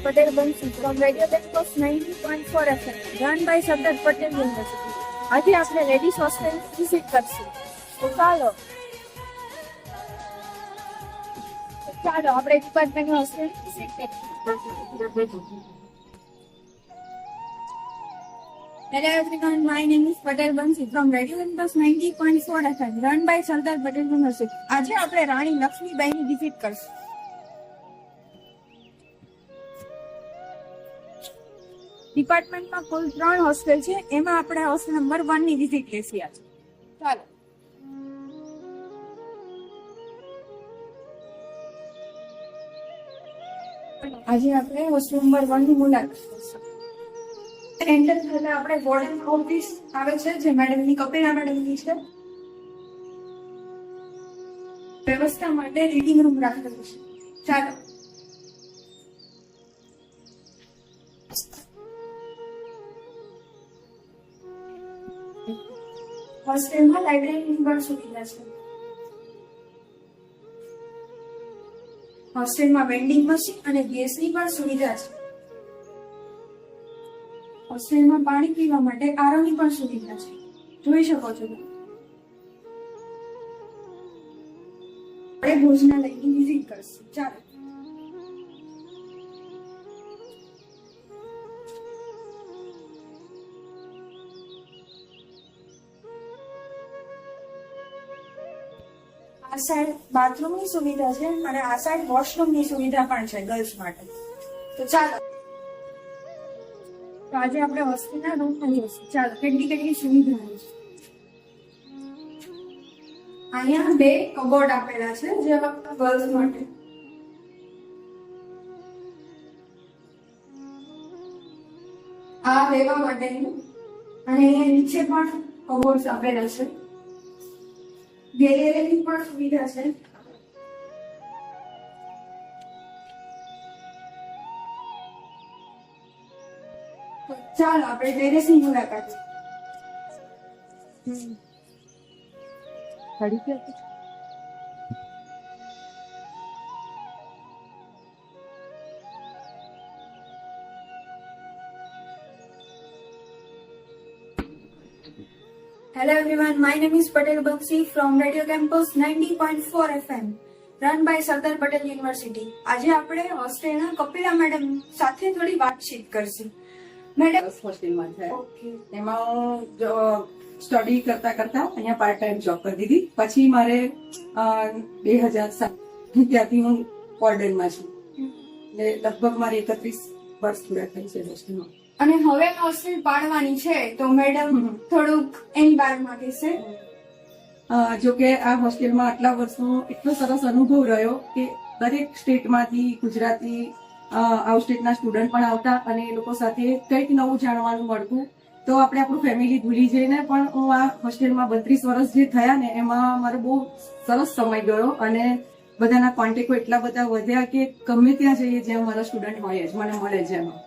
Patel Bansi from Radio Campus 90.4 FM, run by Sardar Patel University. આજે આપણે ladies hostel visit કરશું. તો ચાલો આપણે ડિપાર્ટમેન્ટ હોસ્ટેલ વિઝિટ કરીએ. Hello everyone, my name is Patel Bansi from Radio Campus 90.4 FM, run by Sardar Patel University. આજે આપણે રાણી લક્ષ્મીબાઈની visit કરશું. ડિપાર્ટમેન્ટમાં કુલ 3 હોસ્ટેલ છે, એમાં આપણે હોસ્ટેલ નંબર 1 ની વિઝિટ લેશી આજે. ચાલો આજે આપણે હોસ્ટેલ નંબર 1 ની મુલાકાત કરશું. એન્ટર થતા આપણે વોર્ડન ઓફિસ આવે છે, જે મેડમની કપિલા મેડમની છે. વ્યવસ્થા માટે રીડિંગ રૂમ રાખેલું છે. ચાલો હોસ્ટેલમાં લાઇબ્રેરીની પણ સુવિધા છે. હોસ્ટેલમાં વેન્ડિંગ મશીન અને ગેસની પણ સુવિધા છે. હોસ્ટેલમાં પાણી પીવા માટે આરોની પણ સુવિધા છે, જોઈ શકો છો તમે. આપણે ભોજનાલયની વિઝિટ કરશું. ચાલો આ સાઈડ બાથરૂમની સુવિધા છે અને આ સાઈડ વોશરૂમની સુવિધા પણ છે ગર્લ્સ માટે. તો ચાલો તો આજે આપણે હોસ્ટેલના રૂમ મળીએ છીએ. ચાલો કેટલી સુવિધા છે. અહીંયા 2 કબોર્ડ આપેલા છે, જે ગર્લ્સ માટે. આ લેવા માટેનું અને અહીંયા નીચે પણ કબોર્ડ આપેલા છે. ગેલેરીની પણ સુવિધા છે. ચાલો આપણે ટેરેસની મુલાકાત. Hello everyone, my name is Patel Bansi from Radio Campus 90.4 FM, run by Sardar Patel University. આજે આપણે હોસ્ટેલના કપિલા મેડમ સાથે થોડી વાતચીત કરશું. મેડમ હોસ્ટેલમાં છે, એમાં હું સ્ટડી કરતા અહીંયા પાર્ટ ટાઈમ જોબ કરી દીધી. પછી મારે 2007 ત્યાંથી હું વોર્ડનમાં છું. લગભગ મારે 31 વર્ષ પૂરા થઈ છે હોસ્ટેલમાં. અને હવે હોસ્ટેલ પાડવાની છે, તો મેડમ થોડુંક એની બારેમાં કહેશે. જોકે આ હોસ્ટેલમાં આટલા વર્ષનો એટલો સરસ અનુભવ રહ્યો કે દરેક સ્ટેટમાંથી ગુજરાતી આઉટ સ્ટેટના સ્ટુડન્ટ પણ આવતા અને એ લોકો સાથે કંઈક નવું જાણવાનું મળતું. તો આપણે આપણું ફેમિલી ભૂલી જઈને પણ હું આ હોસ્ટેલમાં 32 વર્ષ જે થયા ને એમાં મારો બહુ સરસ સમય ગયો અને બધાના કોન્ટેક્ટો એટલા બધા વધ્યા કે ગમે ત્યાં જઈએ જ્યાં મારા સ્ટુડન્ટ હોય જ મને મળે છે એમાં.